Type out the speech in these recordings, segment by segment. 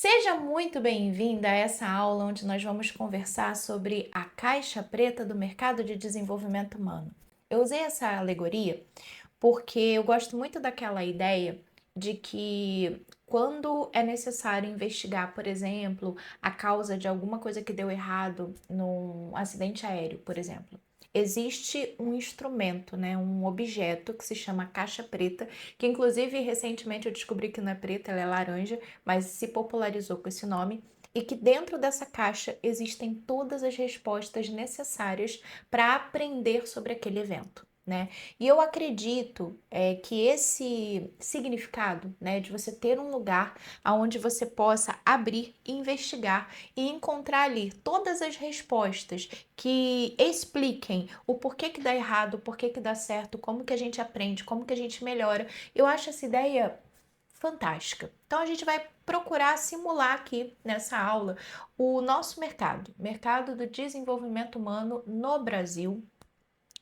Seja muito bem-vinda a essa aula onde nós vamos conversar sobre a caixa preta do mercado de desenvolvimento humano. Eu usei essa alegoria porque eu gosto muito daquela ideia de que quando é necessário investigar, por exemplo, a causa de alguma coisa que deu errado num acidente aéreo, por exemplo, existe um instrumento, né, um objeto que se chama caixa preta, que inclusive recentemente eu descobri que não é preta, ela é laranja, mas se popularizou com esse nome. E que dentro dessa caixa existem todas as respostas necessárias para aprender sobre aquele evento, né? E eu acredito que esse significado, né, de você ter um lugar onde você possa abrir, investigar e encontrar ali todas as respostas que expliquem o porquê que dá errado, o porquê que dá certo, como que a gente aprende, como que a gente melhora. Eu acho essa ideia fantástica. Então a gente vai procurar simular aqui nessa aula o nosso mercado do desenvolvimento humano no Brasil.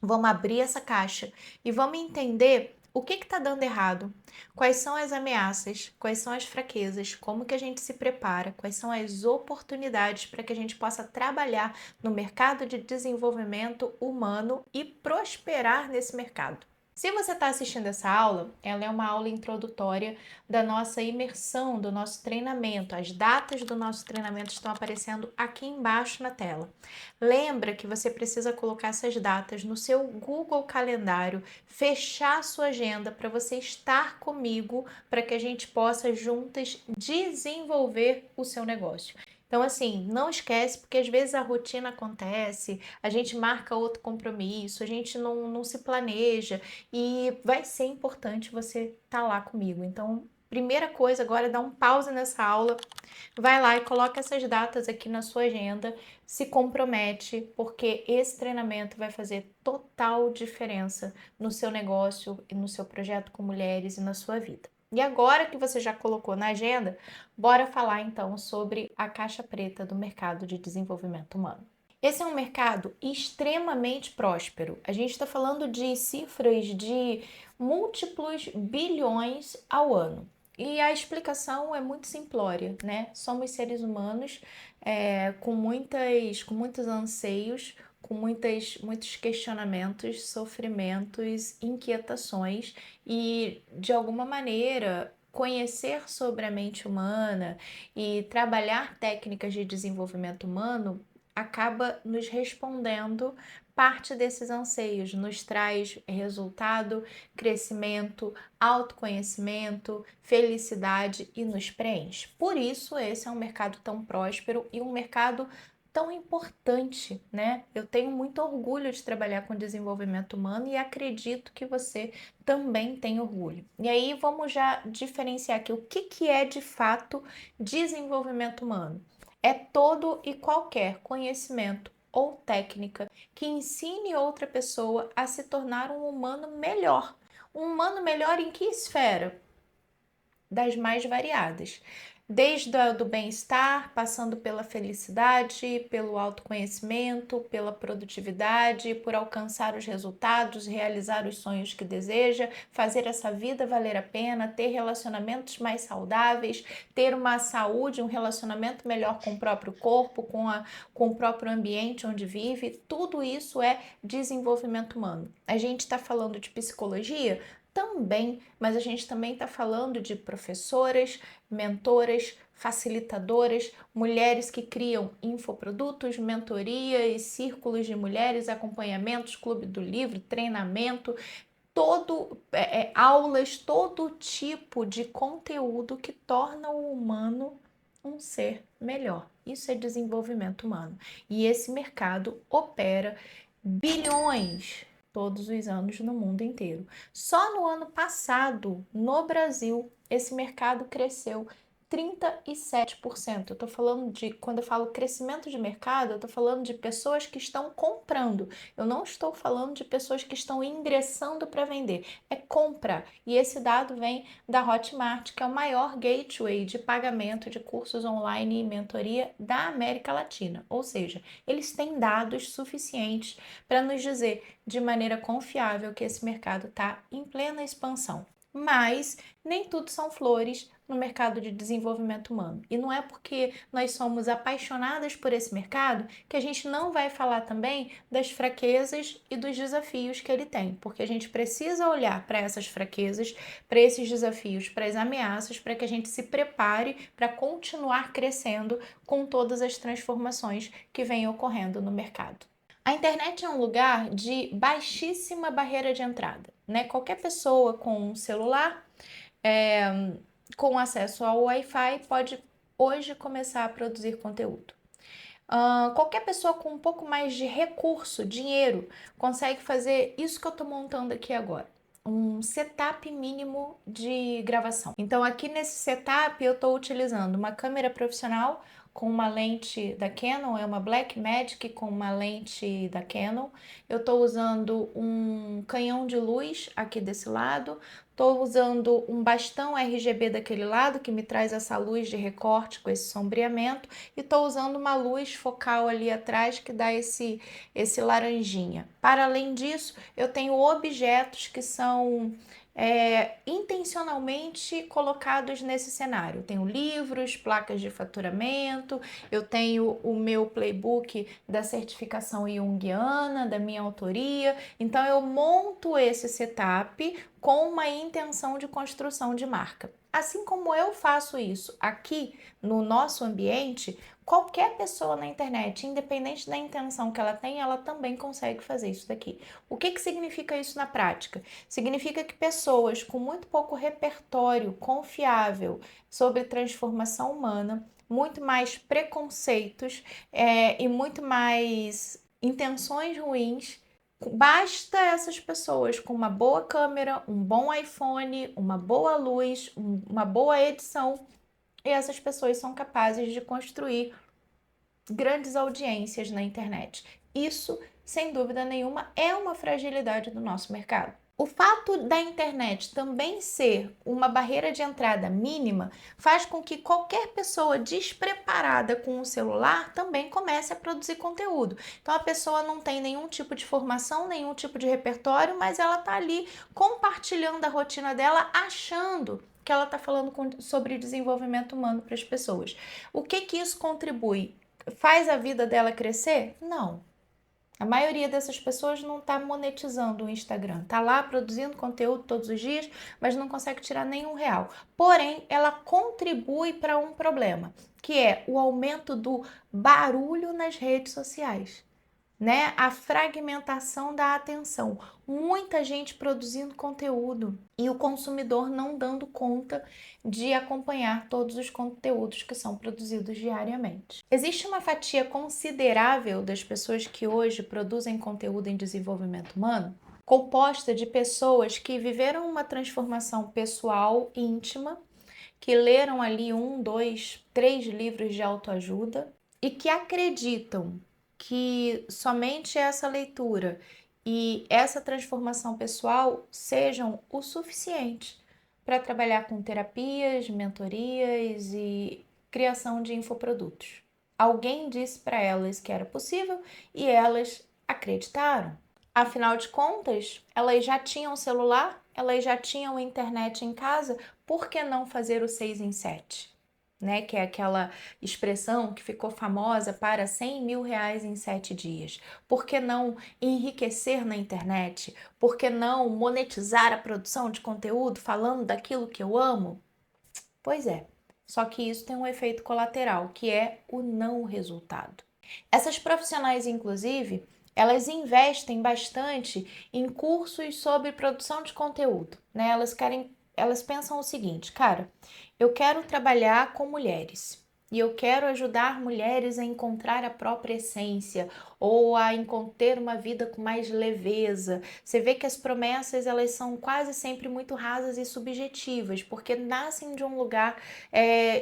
Vamos abrir essa caixa e vamos entender o que está dando errado, quais são as ameaças, quais são as fraquezas, como que a gente se prepara, quais são as oportunidades para que a gente possa trabalhar no mercado de desenvolvimento humano e prosperar nesse mercado. Se você está assistindo essa aula, ela é uma aula introdutória da nossa imersão, do nosso treinamento. As datas do nosso treinamento estão aparecendo aqui embaixo na tela. Lembra que você precisa colocar essas datas no seu Google Calendário, fechar a sua agenda para você estar comigo, para que a gente possa juntas desenvolver o seu negócio. Então, assim, não esquece, porque às vezes a rotina acontece, a gente marca outro compromisso, a gente não se planeja e vai ser importante você estar lá comigo. Então, primeira coisa agora é dar um pause nessa aula, vai lá e coloca essas datas aqui na sua agenda, se compromete, porque esse treinamento vai fazer total diferença no seu negócio e no seu projeto com mulheres e na sua vida. E agora que você já colocou na agenda, bora falar então sobre a caixa preta do mercado de desenvolvimento humano. Esse é um mercado extremamente próspero. A gente está falando de cifras de múltiplos bilhões ao ano. E a explicação é muito simplória, né? Somos seres humanos com muitos anseios, com muitos questionamentos, sofrimentos, inquietações e, de alguma maneira, conhecer sobre a mente humana e trabalhar técnicas de desenvolvimento humano acaba nos respondendo parte desses anseios, nos traz resultado, crescimento, autoconhecimento, felicidade e nos preenche. Por isso, esse é um mercado tão próspero e um mercado tão importante, né? Eu tenho muito orgulho de trabalhar com desenvolvimento humano e acredito que você também tem orgulho. E aí vamos já diferenciar aqui o que é de fato desenvolvimento humano. É todo e qualquer conhecimento ou técnica que ensine outra pessoa a se tornar um humano melhor. Um humano melhor em que esfera? Das mais variadas. Desde do bem-estar, passando pela felicidade, pelo autoconhecimento, pela produtividade, por alcançar os resultados, realizar os sonhos que deseja, fazer essa vida valer a pena, ter relacionamentos mais saudáveis, ter uma saúde, um relacionamento melhor com o próprio corpo, com o próprio ambiente onde vive. Tudo isso é desenvolvimento humano. A gente está falando de psicologia? Também, mas a gente também está falando de professoras, mentoras, facilitadoras, mulheres que criam infoprodutos, mentorias, círculos de mulheres, acompanhamentos, clube do livro, treinamento, aulas, todo tipo de conteúdo que torna o humano um ser melhor. Isso é desenvolvimento humano. E esse mercado opera bilhões todos os anos no mundo inteiro. Só no ano passado, no Brasil, esse mercado cresceu 37%. Eu estou falando de, quando eu falo crescimento de mercado, eu estou falando de pessoas que estão comprando. Eu não estou falando de pessoas que estão ingressando para vender. É compra. E esse dado vem da Hotmart, que é o maior gateway de pagamento de cursos online e mentoria da América Latina. Ou seja, eles têm dados suficientes para nos dizer de maneira confiável que esse mercado está em plena expansão. Mas nem tudo são flores no mercado de desenvolvimento humano. E não é porque nós somos apaixonadas por esse mercado que a gente não vai falar também das fraquezas e dos desafios que ele tem, porque a gente precisa olhar para essas fraquezas, para esses desafios, para as ameaças, para que a gente se prepare para continuar crescendo com todas as transformações que vêm ocorrendo no mercado. A internet é um lugar de baixíssima barreira de entrada, né? Qualquer pessoa com um celular, com acesso ao Wi-Fi, pode hoje começar a produzir conteúdo. Qualquer pessoa com um pouco mais de recurso, dinheiro, consegue fazer isso que eu estou montando aqui agora. Um setup mínimo de gravação. Então, aqui nesse setup, eu estou utilizando uma câmera profissional com uma lente da Canon, é uma Blackmagic com uma lente da Canon. Eu estou usando um canhão de luz aqui desse lado. Estou usando um bastão RGB daquele lado, que me traz essa luz de recorte com esse sombreamento. E estou usando uma luz focal ali atrás que dá esse laranjinha. Para além disso, eu tenho objetos que são intencionalmente colocados nesse cenário. Eu tenho livros, placas de faturamento, eu tenho o meu playbook da certificação junguiana, da minha autoria. Então eu monto esse setup com uma intenção de construção de marca. Assim como eu faço isso aqui no nosso ambiente, qualquer pessoa na internet, independente da intenção que ela tem, ela também consegue fazer isso daqui. O que significa isso na prática? Significa que pessoas com muito pouco repertório confiável sobre transformação humana, muito mais preconceitos e muito mais intenções ruins, basta essas pessoas com uma boa câmera, um bom iPhone, uma boa luz, uma boa edição, e essas pessoas são capazes de construir grandes audiências na internet. Isso, sem dúvida nenhuma, é uma fragilidade do nosso mercado. O fato da internet também ser uma barreira de entrada mínima faz com que qualquer pessoa despreparada com o celular também comece a produzir conteúdo. Então a pessoa não tem nenhum tipo de formação, nenhum tipo de repertório, mas ela está ali compartilhando a rotina dela, achando que ela está falando sobre desenvolvimento humano para as pessoas. O que isso contribui? Faz a vida dela crescer? Não. A maioria dessas pessoas não está monetizando o Instagram. Está lá produzindo conteúdo todos os dias, mas não consegue tirar nenhum real. Porém, ela contribui para um problema, que é o aumento do barulho nas redes sociais, né? A fragmentação da atenção. Muita gente produzindo conteúdo e o consumidor não dando conta de acompanhar todos os conteúdos que são produzidos diariamente. Existe uma fatia considerável das pessoas que hoje produzem conteúdo em desenvolvimento humano, composta de pessoas que viveram uma transformação pessoal íntima, que leram ali 1, 2, 3 livros de autoajuda e que acreditam que somente essa leitura e essa transformação pessoal sejam o suficiente para trabalhar com terapias, mentorias e criação de infoprodutos. Alguém disse para elas que era possível e elas acreditaram. Afinal de contas, elas já tinham celular, elas já tinham internet em casa, por que não fazer o 6 em 7? Né, que é aquela expressão que ficou famosa para 100 mil reais em 7 dias. Por que não enriquecer na internet? Por que não monetizar a produção de conteúdo falando daquilo que eu amo? Pois é, só que isso tem um efeito colateral, que é o não resultado. Essas profissionais, inclusive, elas investem bastante em cursos sobre produção de conteúdo, né? Elas pensam o seguinte, cara, eu quero trabalhar com mulheres e eu quero ajudar mulheres a encontrar a própria essência ou a ter uma vida com mais leveza. Você vê que as promessas elas são quase sempre muito rasas e subjetivas, porque nascem de um lugar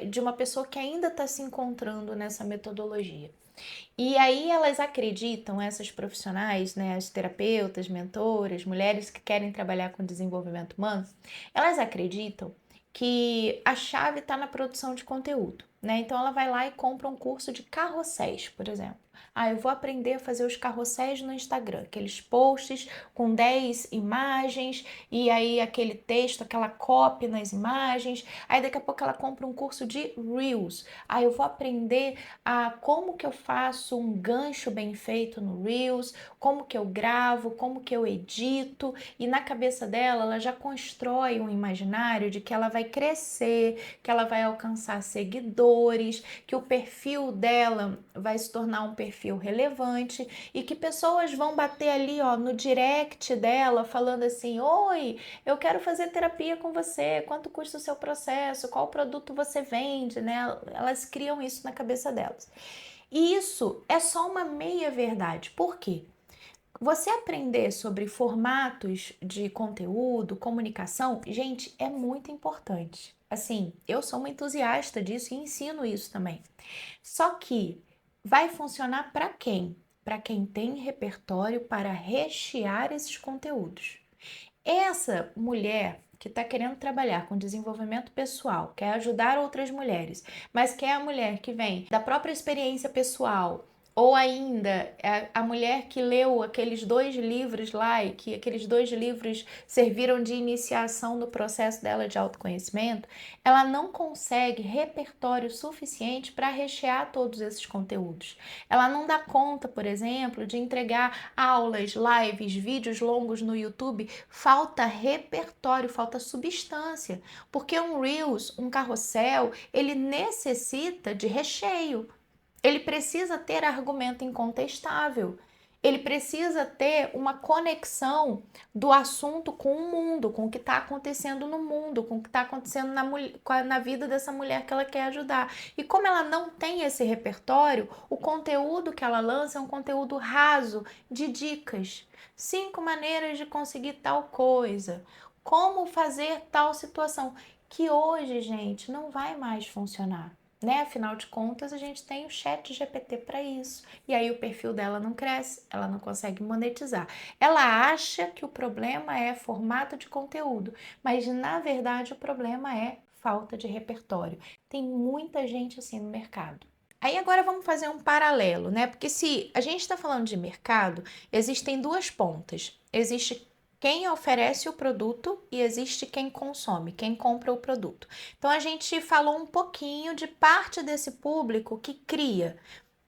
de uma pessoa que ainda está se encontrando nessa metodologia. E aí elas acreditam, essas profissionais, né, as terapeutas, mentoras, mulheres que querem trabalhar com desenvolvimento humano, elas acreditam que a chave está na produção de conteúdo, né? Então ela vai lá e compra um curso de carrosséis, por exemplo. Eu vou aprender a fazer os carrosséis no Instagram, aqueles posts com 10 imagens e aí aquele texto, aquela copy nas imagens. Aí daqui a pouco ela compra um curso de Reels. Eu vou aprender como que eu faço um gancho bem feito no Reels, como que eu gravo, como que eu edito, e na cabeça dela ela já constrói um imaginário de que ela vai crescer, que ela vai alcançar seguidores, que o perfil dela vai se tornar um perfil relevante e que pessoas vão bater ali, ó, no direct dela falando assim: "Oi, eu quero fazer terapia com você, quanto custa o seu processo, qual produto você vende", né? Elas criam isso na cabeça delas. E isso é só uma meia verdade. Por quê? Você aprender sobre formatos de conteúdo, comunicação, gente, é muito importante. Assim, eu sou uma entusiasta disso e ensino isso também. Só que vai funcionar para quem? Para quem tem repertório para rechear esses conteúdos. Essa mulher que está querendo trabalhar com desenvolvimento pessoal, quer ajudar outras mulheres, mas que é a mulher que vem da própria experiência pessoal, ou ainda a mulher que leu aqueles 2 livros lá e que aqueles 2 livros serviram de iniciação no processo dela de autoconhecimento, ela não consegue repertório suficiente para rechear todos esses conteúdos. Ela não dá conta, por exemplo, de entregar aulas, lives, vídeos longos no YouTube. Falta repertório, falta substância, porque um Reels, um carrossel, ele necessita de recheio. Ele precisa ter argumento incontestável. Ele precisa ter uma conexão do assunto com o mundo, com o que está acontecendo no mundo, com o que está acontecendo na vida dessa mulher que ela quer ajudar. E como ela não tem esse repertório, o conteúdo que ela lança é um conteúdo raso de dicas. 5 maneiras de conseguir tal coisa. Como fazer tal situação. Que hoje, gente, não vai mais funcionar. Né? Afinal de contas, a gente tem o chat GPT para isso. E aí o perfil dela não cresce, ela não consegue monetizar. Ela acha que o problema é formato de conteúdo, mas na verdade o problema é falta de repertório. Tem muita gente assim no mercado. Aí agora vamos fazer um paralelo, né? Porque se a gente está falando de mercado, existem 2 pontas. Existe quem oferece o produto e existe quem consome, quem compra o produto. Então a gente falou um pouquinho de parte desse público que cria.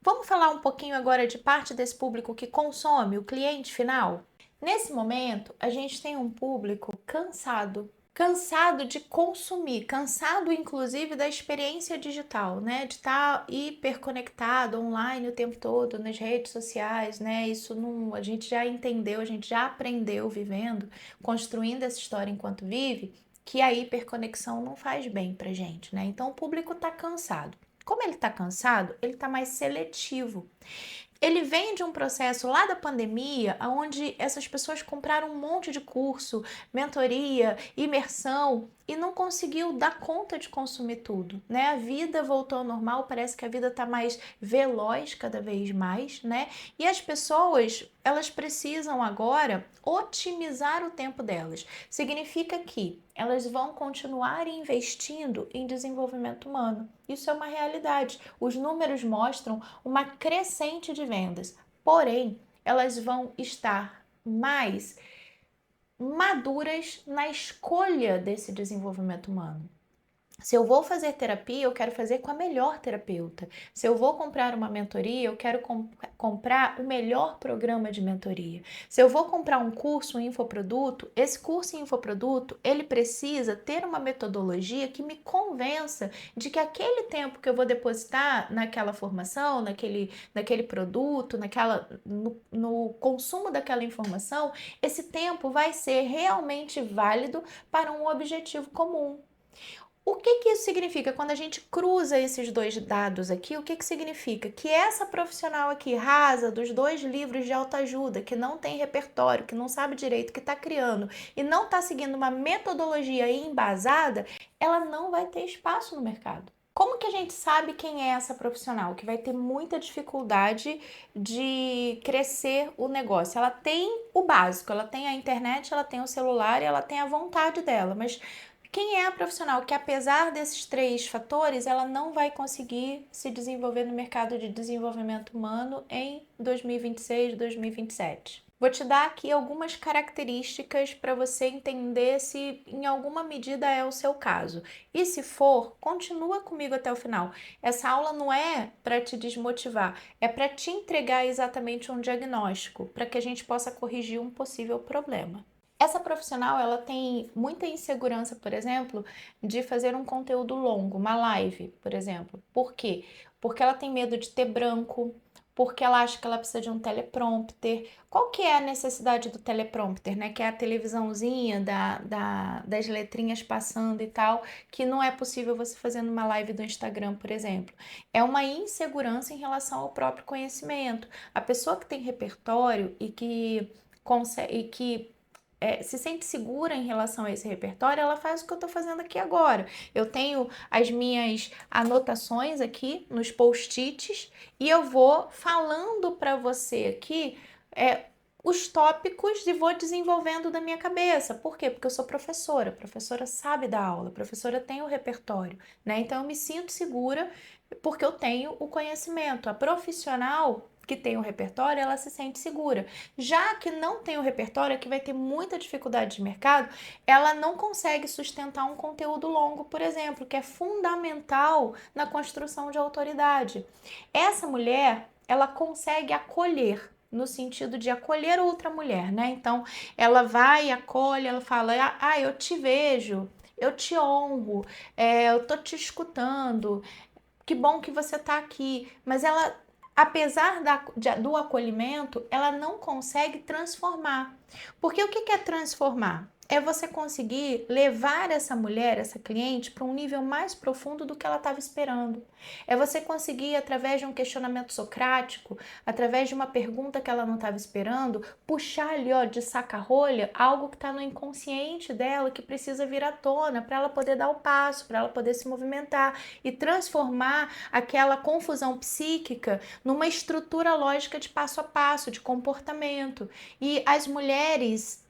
Vamos falar um pouquinho agora de parte desse público que consome, o cliente final? Nesse momento, a gente tem um público cansado de consumir, cansado inclusive da experiência digital, né? De estar hiperconectado online o tempo todo nas redes sociais, né? Isso não, a gente já entendeu, a gente já aprendeu vivendo, construindo essa história enquanto vive, que a hiperconexão não faz bem pra gente, né? Então o público tá cansado. Como ele tá cansado, ele tá mais seletivo. Ele vem de um processo lá da pandemia, onde essas pessoas compraram um monte de curso, mentoria, imersão e não conseguiu dar conta de consumir tudo, né? A vida voltou ao normal, parece que a vida está mais veloz cada vez mais, né? E as pessoas, elas precisam agora otimizar o tempo delas. Significa que elas vão continuar investindo em desenvolvimento humano. Isso é uma realidade. Os números mostram uma crescente de vendas, porém, elas vão estar mais maduras na escolha desse desenvolvimento humano. Se eu vou fazer terapia, eu quero fazer com a melhor terapeuta. Se eu vou comprar uma mentoria, eu quero comprar o melhor programa de mentoria. Se eu vou comprar um curso, um infoproduto, esse curso e infoproduto, ele precisa ter uma metodologia que me convença de que aquele tempo que eu vou depositar naquela formação, naquele produto, no consumo daquela informação, esse tempo vai ser realmente válido para um objetivo comum. O que isso significa? Quando a gente cruza esses 2 dados aqui, o que significa? Que essa profissional aqui rasa dos 2 livros de autoajuda, que não tem repertório, que não sabe direito, que está criando e não está seguindo uma metodologia embasada, ela não vai ter espaço no mercado. Como que a gente sabe quem é essa profissional que vai ter muita dificuldade de crescer o negócio? Ela tem o básico, ela tem a internet, ela tem o celular e ela tem a vontade dela, mas Quem é a profissional que, apesar desses 3 fatores, ela não vai conseguir se desenvolver no mercado de desenvolvimento humano em 2026, 2027? Vou te dar aqui algumas características para você entender se em alguma medida é o seu caso. E se for, continua comigo até o final. Essa aula não é para te desmotivar, é para te entregar exatamente um diagnóstico, para que a gente possa corrigir um possível problema. Essa profissional, ela tem muita insegurança, por exemplo, de fazer um conteúdo longo, uma live, por exemplo. Por quê? Porque ela tem medo de ter branco, porque ela acha que ela precisa de um teleprompter. Qual que é a necessidade do teleprompter, né? Que é a televisãozinha das letrinhas passando e tal, que não é possível você fazer numa live do Instagram, por exemplo. É uma insegurança em relação ao próprio conhecimento. A pessoa que tem repertório e que se sente segura em relação a esse repertório, ela faz o que eu estou fazendo aqui agora. Eu tenho as minhas anotações aqui nos post-its e eu vou falando para você aqui os tópicos e vou desenvolvendo da minha cabeça. Por quê? Porque eu sou professora. A professora sabe dar aula, a professora tem o repertório, né? Então eu me sinto segura porque eu tenho o conhecimento. A profissional que tem o repertório, ela se sente segura. Já que não tem o repertório, que vai ter muita dificuldade de mercado, ela não consegue sustentar um conteúdo longo, por exemplo, que é fundamental na construção de autoridade. Essa mulher, ela consegue acolher, no sentido de acolher outra mulher, né? Então, ela vai, acolhe, ela fala, eu te vejo, eu te honro, eu tô te escutando, que bom que você tá aqui, mas ela, apesar do acolhimento, ela não consegue transformar. Porque o que é transformar? É você conseguir levar essa mulher, essa cliente, para um nível mais profundo do que ela estava esperando. É você conseguir, através de um questionamento socrático, através de uma pergunta que ela não estava esperando, puxar ali, ó, de saca-rolha, algo que está no inconsciente dela, que precisa vir à tona, para ela poder dar o passo, para ela poder se movimentar e transformar aquela confusão psíquica numa estrutura lógica de passo a passo, de comportamento. E as mulheres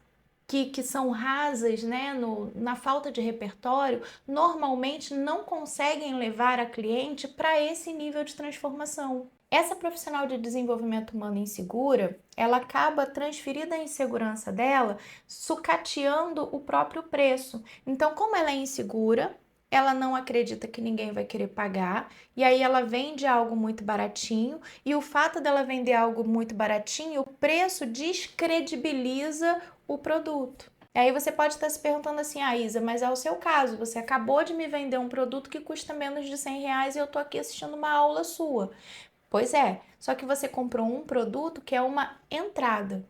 que são rasas, né, na falta de repertório, normalmente não conseguem levar a cliente para esse nível de transformação. Essa profissional de desenvolvimento humano insegura, ela acaba transferindo a insegurança dela, sucateando o próprio preço. Então, como ela é insegura, ela não acredita que ninguém vai querer pagar, e aí ela vende algo muito baratinho, e o fato dela vender algo muito baratinho, o preço descredibiliza o produto. E aí você pode estar se perguntando assim, Isa, mas é o seu caso, você acabou de me vender um produto que custa menos de R$ 100 e eu tô aqui assistindo uma aula sua. Pois é, só que você comprou um produto que é uma entrada.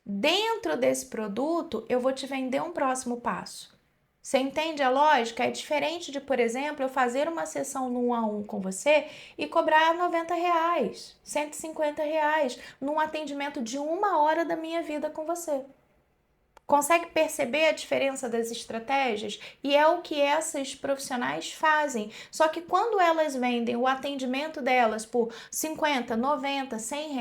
Dentro desse produto, eu vou te vender um próximo passo. Você entende a lógica? É diferente de, por exemplo, eu fazer uma sessão no 1 a 1 com você e cobrar R$ 90, R$ 150, num atendimento de 1 hora da minha vida com você. Consegue perceber a diferença das estratégias? E é o que essas profissionais fazem. Só que quando elas vendem o atendimento delas por 50, 90, R$ 100,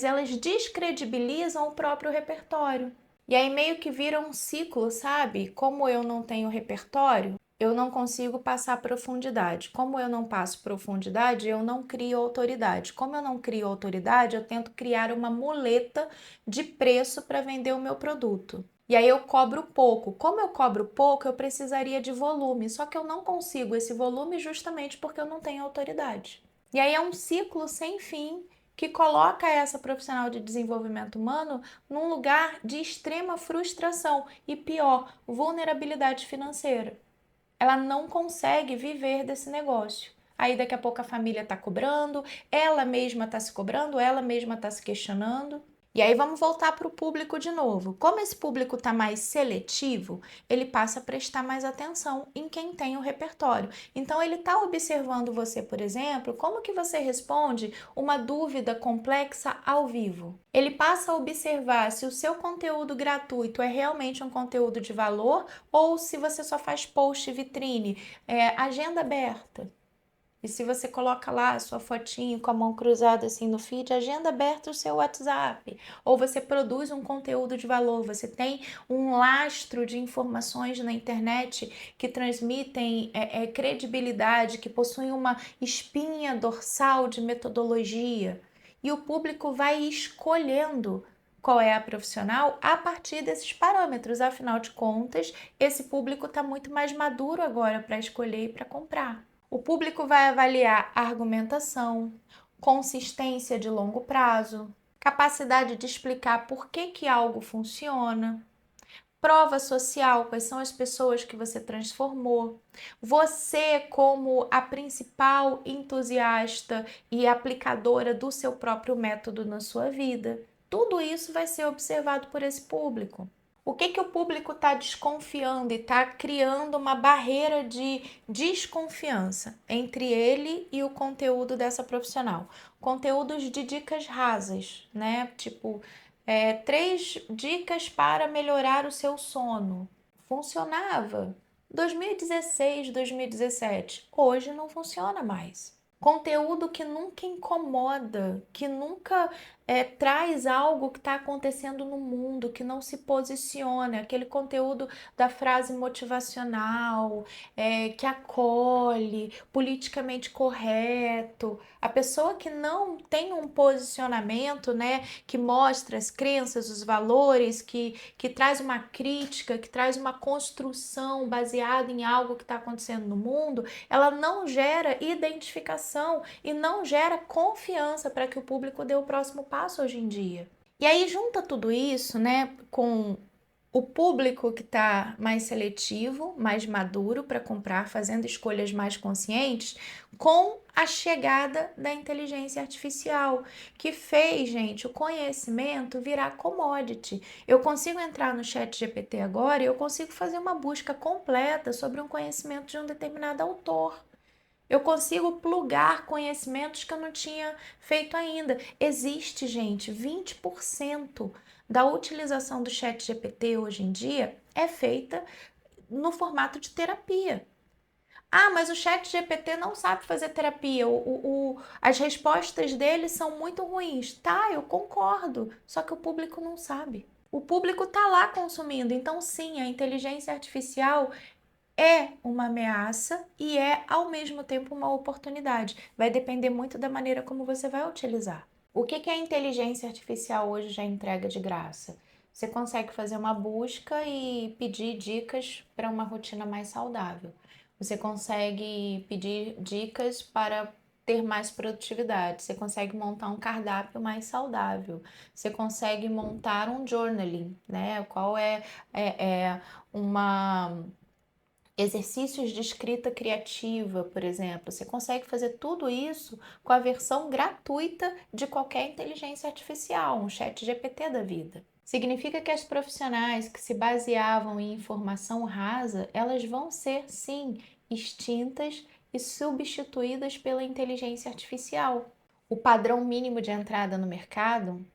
elas descredibilizam o próprio repertório. E aí meio que vira um ciclo, sabe? Como eu não tenho repertório, eu não consigo passar profundidade. Como eu não passo profundidade, eu não crio autoridade. Como eu não crio autoridade, eu tento criar uma muleta de preço para vender o meu produto. E aí eu cobro pouco. Como eu cobro pouco, eu precisaria de volume. Só que eu não consigo esse volume justamente porque eu não tenho autoridade. E aí é um ciclo sem fim que coloca essa profissional de desenvolvimento humano num lugar de extrema frustração e pior, vulnerabilidade financeira. Ela não consegue viver desse negócio. Aí daqui a pouco a família está cobrando, ela mesma está se cobrando, ela mesma está se questionando. E aí vamos voltar para o público de novo. Como esse público está mais seletivo, ele passa a prestar mais atenção em quem tem o repertório. Então ele está observando você, por exemplo, como que você responde uma dúvida complexa ao vivo. Ele passa a observar se o seu conteúdo gratuito é realmente um conteúdo de valor ou se você só faz post vitrine, agenda aberta. E se você coloca lá a sua fotinho com a mão cruzada assim no feed, agenda aberta o seu WhatsApp. Ou você produz um conteúdo de valor, você tem um lastro de informações na internet que transmitem credibilidade, que possuem uma espinha dorsal de metodologia. E o público vai escolhendo qual é a profissional a partir desses parâmetros. Afinal de contas, esse público está muito mais maduro agora para escolher e para comprar. O público vai avaliar argumentação, consistência de longo prazo, capacidade de explicar por que algo funciona, prova social, quais são as pessoas que você transformou, você como a principal entusiasta e aplicadora do seu próprio método na sua vida. Tudo isso vai ser observado por esse público. O que o público está desconfiando e está criando uma barreira de desconfiança entre ele e o conteúdo dessa profissional? Conteúdos de dicas rasas, né? Tipo, 3 dicas para melhorar o seu sono. Funcionava. 2016, 2017. Hoje não funciona mais. Conteúdo que nunca incomoda, que nunca traz algo que está acontecendo no mundo, que não se posiciona, aquele conteúdo da frase motivacional, que acolhe, politicamente correto. A pessoa que não tem um posicionamento, né, que mostra as crenças, os valores, que traz uma crítica, que traz uma construção baseada em algo que está acontecendo no mundo, ela não gera identificação e não gera confiança para que o público dê o próximo passo hoje em dia. E aí junta tudo isso, né, com o público que está mais seletivo, mais maduro para comprar, fazendo escolhas mais conscientes, com a chegada da inteligência artificial, que fez, gente, o conhecimento virar commodity. Eu consigo entrar no chat GPT agora e eu consigo fazer uma busca completa sobre um conhecimento de um determinado autor. Eu consigo plugar conhecimentos que eu não tinha feito ainda. Existe, gente, 20% da utilização do chat GPT hoje em dia é feita no formato de terapia. Ah, mas o chat GPT não sabe fazer terapia, as respostas dele são muito ruins. Tá, eu concordo, só que o público não sabe. O público está lá consumindo, então sim, a inteligência artificial é uma ameaça e é ao mesmo tempo uma oportunidade. Vai depender muito da maneira como você vai utilizar. O que a inteligência artificial hoje já entrega de graça? Você consegue fazer uma busca e pedir dicas para uma rotina mais saudável. Você consegue pedir dicas para ter mais produtividade. Você consegue montar um cardápio mais saudável. Você consegue montar um journaling, né? Qual é uma exercícios de escrita criativa, por exemplo. Você consegue fazer tudo isso com a versão gratuita de qualquer inteligência artificial, um chat GPT da vida. Significa que as profissionais que se baseavam em informação rasa, elas vão ser, sim, extintas e substituídas pela inteligência artificial. O padrão mínimo de entrada no mercado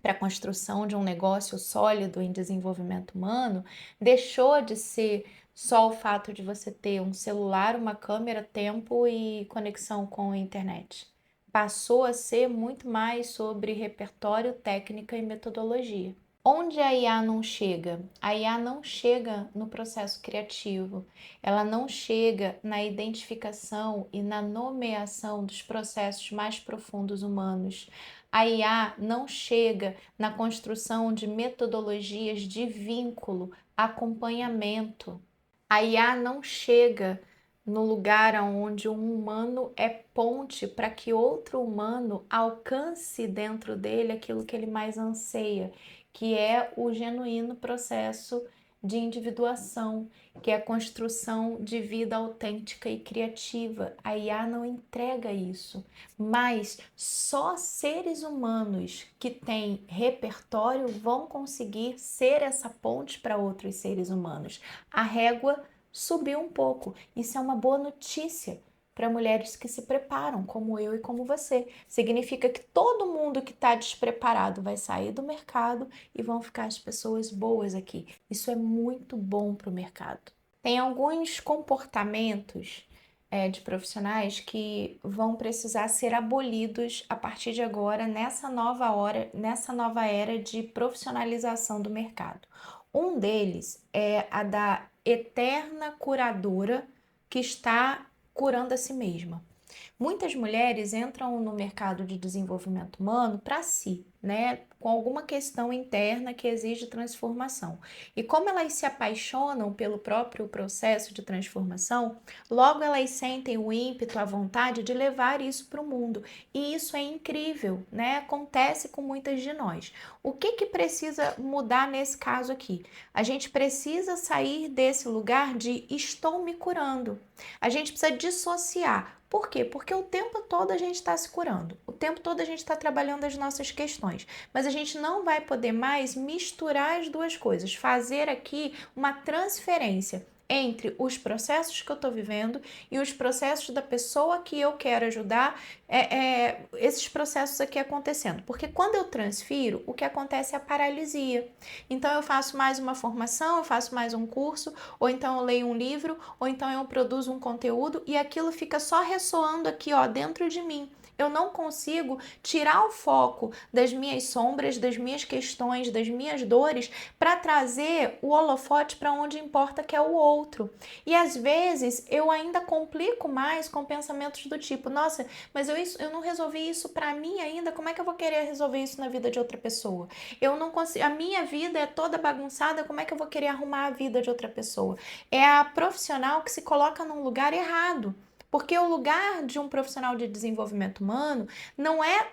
para a construção de um negócio sólido em desenvolvimento humano deixou de ser só o fato de você ter um celular, uma câmera, tempo e conexão com a internet. Passou a ser muito mais sobre repertório, técnica e metodologia. Onde a IA não chega? A IA não chega no processo criativo, ela não chega na identificação e na nomeação dos processos mais profundos humanos. A IA não chega na construção de metodologias de vínculo, acompanhamento. A IA não chega no lugar onde um humano é ponte para que outro humano alcance dentro dele aquilo que ele mais anseia, que é o genuíno processo de individuação, que é a construção de vida autêntica e criativa. A IA não entrega isso, mas só seres humanos que têm repertório vão conseguir ser essa ponte para outros seres humanos. A régua subiu um pouco. Isso é uma boa notícia para mulheres que se preparam, como eu e como você. Significa que todo mundo que está despreparado vai sair do mercado e vão ficar as pessoas boas aqui. Isso é muito bom para o mercado. Tem alguns comportamentos de profissionais que vão precisar ser abolidos a partir de agora, nessa nova era de profissionalização do mercado. Um deles é a da eterna curadora que está curando a si mesma. Muitas mulheres entram no mercado de desenvolvimento humano para si, né? Com alguma questão interna que exige transformação. E como elas se apaixonam pelo próprio processo de transformação, logo elas sentem o ímpeto, a vontade de levar isso para o mundo. E isso é incrível, né? Acontece com muitas de nós. O que precisa mudar nesse caso aqui? A gente precisa sair desse lugar de estou me curando. A gente precisa dissociar. Por quê? Porque o tempo todo a gente está se curando, o tempo todo a gente está trabalhando as nossas questões, mas a gente não vai poder mais misturar as duas coisas, fazer aqui uma transferência entre os processos que eu estou vivendo e os processos da pessoa que eu quero ajudar, esses processos aqui acontecendo. Porque quando eu transfiro, o que acontece é a paralisia. Então eu faço mais uma formação, eu faço mais um curso, ou então eu leio um livro, ou então eu produzo um conteúdo e aquilo fica só ressoando aqui, ó, dentro de mim. Eu não consigo tirar o foco das minhas sombras, das minhas questões, das minhas dores, para trazer o holofote para onde importa, que é o outro. E às vezes eu ainda complico mais com pensamentos do tipo: nossa, mas eu não resolvi isso para mim ainda, como é que eu vou querer resolver isso na vida de outra pessoa? Eu não consigo, a minha vida é toda bagunçada, como é que eu vou querer arrumar a vida de outra pessoa? É a profissional que se coloca num lugar errado. Porque o lugar de um profissional de desenvolvimento humano não é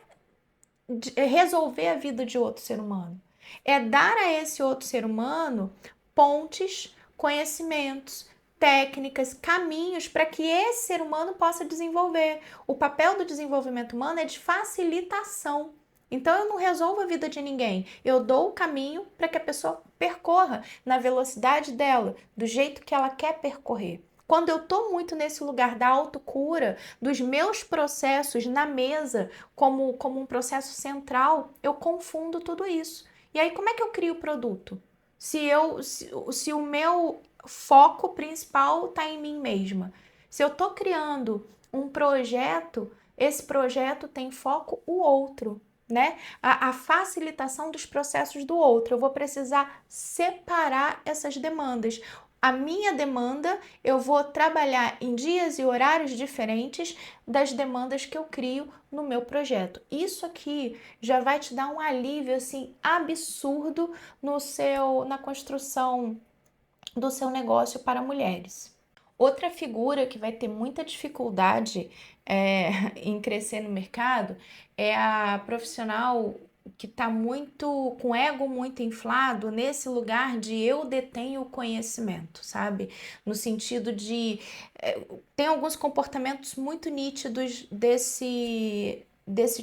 resolver a vida de outro ser humano. É dar a esse outro ser humano pontes, conhecimentos, técnicas, caminhos para que esse ser humano possa desenvolver. O papel do desenvolvimento humano é de facilitação. Então eu não resolvo a vida de ninguém, eu dou o caminho para que a pessoa percorra na velocidade dela, do jeito que ela quer percorrer. Quando eu estou muito nesse lugar da autocura, dos meus processos na mesa, como um processo central, eu confundo tudo isso. E aí, como é que eu crio o produto? Se o meu foco principal está em mim mesma. Se eu estou criando um projeto, esse projeto tem foco o outro, né? A facilitação dos processos do outro. Eu vou precisar separar essas demandas. A minha demanda, eu vou trabalhar em dias e horários diferentes das demandas que eu crio no meu projeto. Isso aqui já vai te dar um alívio assim absurdo na construção do seu negócio para mulheres. Outra figura que vai ter muita dificuldade em crescer no mercado é a profissional que está muito com ego muito inflado nesse lugar de eu detenho o conhecimento, sabe? No sentido de tem alguns comportamentos muito nítidos desse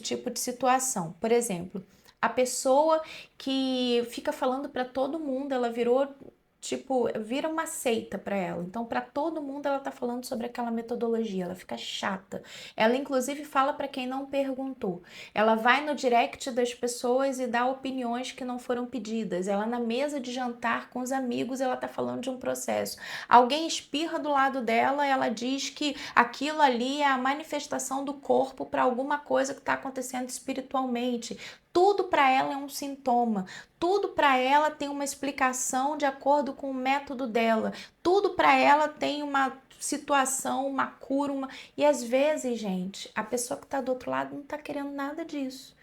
tipo de situação. Por exemplo, a pessoa que fica falando para todo mundo, ela virou tipo, vira uma seita para ela. Então, para todo mundo ela tá falando sobre aquela metodologia, ela fica chata. Ela inclusive fala para quem não perguntou. Ela vai no direct das pessoas e dá opiniões que não foram pedidas. Ela na mesa de jantar com os amigos, ela tá falando de um processo. Alguém espirra do lado dela, ela diz que aquilo ali é a manifestação do corpo para alguma coisa que está acontecendo espiritualmente. Tudo para ela é um sintoma, tudo para ela tem uma explicação de acordo com o método dela, tudo para ela tem uma situação, uma cura, e às vezes, gente, a pessoa que está do outro lado não está querendo nada disso.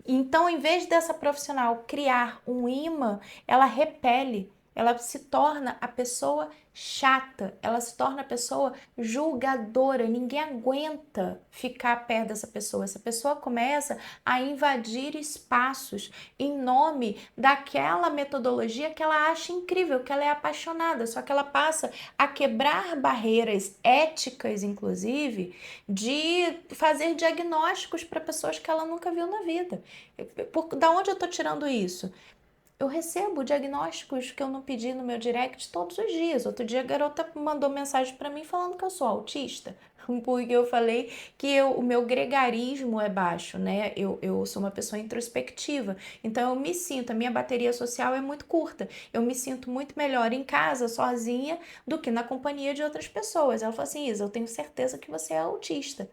Então, em vez dessa profissional criar um imã, ela repele, ela se torna a pessoa chata, ela se torna a pessoa julgadora, ninguém aguenta ficar perto dessa pessoa. Essa pessoa começa a invadir espaços em nome daquela metodologia que ela acha incrível, que ela é apaixonada, só que ela passa a quebrar barreiras éticas, inclusive, de fazer diagnósticos para pessoas que ela nunca viu na vida. Da onde eu estou tirando isso? Eu recebo diagnósticos que eu não pedi no meu direct todos os dias. Outro dia a garota mandou mensagem para mim falando que eu sou autista, porque eu falei que o meu gregarismo é baixo, né? Eu sou uma pessoa introspectiva, então eu me sinto, a minha bateria social é muito curta. Eu me sinto muito melhor em casa, sozinha, do que na companhia de outras pessoas. Ela falou assim: Isa, eu tenho certeza que você é autista.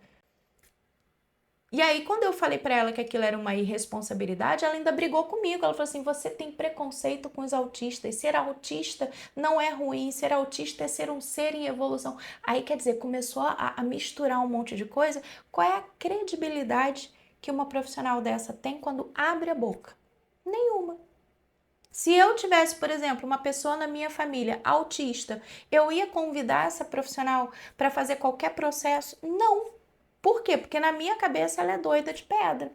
E aí, quando eu falei para ela que aquilo era uma irresponsabilidade, ela ainda brigou comigo. Ela falou assim: você tem preconceito com os autistas. Ser autista não é ruim, ser autista é ser um ser em evolução. Aí, quer dizer, começou a misturar um monte de coisa. Qual é a credibilidade que uma profissional dessa tem quando abre a boca? Nenhuma. Se eu tivesse, por exemplo, uma pessoa na minha família autista, eu ia convidar essa profissional para fazer qualquer processo? Não. Por quê? Porque na minha cabeça ela é doida de pedra.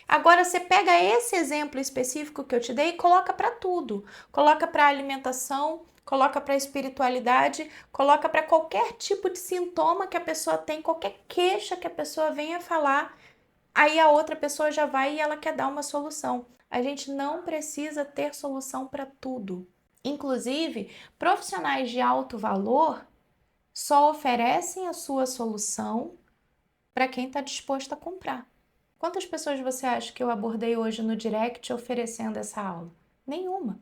Agora você pega esse exemplo específico que eu te dei e coloca para tudo. Coloca para alimentação, coloca para espiritualidade, coloca para qualquer tipo de sintoma que a pessoa tem, qualquer queixa que a pessoa venha falar. Aí a outra pessoa já vai e ela quer dar uma solução. A gente não precisa ter solução para tudo. Inclusive, profissionais de alto valor só oferecem a sua solução para quem está disposto a comprar. Quantas pessoas você acha que eu abordei hoje no direct oferecendo essa aula? Nenhuma.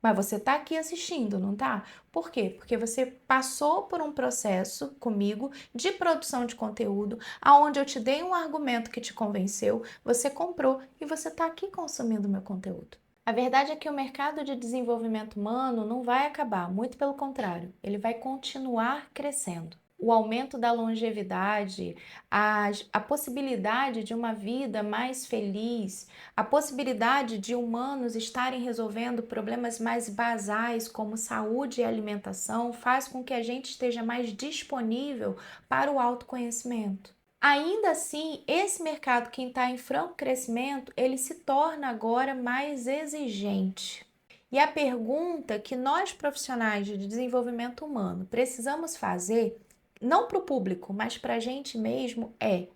Mas você está aqui assistindo, não tá? Por quê? Porque você passou por um processo comigo de produção de conteúdo, aonde eu te dei um argumento que te convenceu, você comprou e você está aqui consumindo meu conteúdo. A verdade é que o mercado de desenvolvimento humano não vai acabar, muito pelo contrário, ele vai continuar crescendo. O aumento da longevidade, a possibilidade de uma vida mais feliz, a possibilidade de humanos estarem resolvendo problemas mais basais como saúde e alimentação faz com que a gente esteja mais disponível para o autoconhecimento. Ainda assim, esse mercado que está em franco crescimento, ele se torna agora mais exigente. E a pergunta que nós profissionais de desenvolvimento humano precisamos fazer, não para o público, mas para a gente mesmo, é: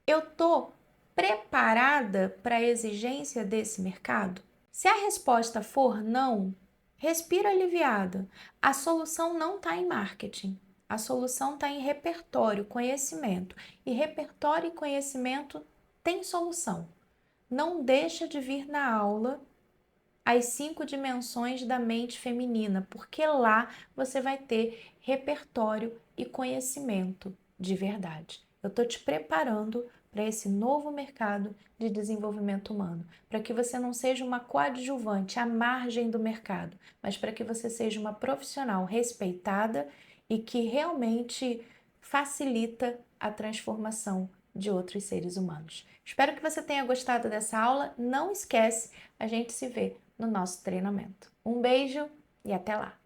eu estou preparada para a exigência desse mercado? Se a resposta for não, respira aliviada. A solução não está em marketing. A solução está em repertório, conhecimento. E repertório e conhecimento tem solução. Não deixa de vir na aula as 5 dimensões da mente feminina, porque lá você vai ter repertório e conhecimento de verdade. Eu estou te preparando para esse novo mercado de desenvolvimento humano, para que você não seja uma coadjuvante à margem do mercado, mas para que você seja uma profissional respeitada e que realmente facilita a transformação de outros seres humanos. Espero que você tenha gostado dessa aula. Não esquece, a gente se vê no nosso treinamento. Um beijo e até lá!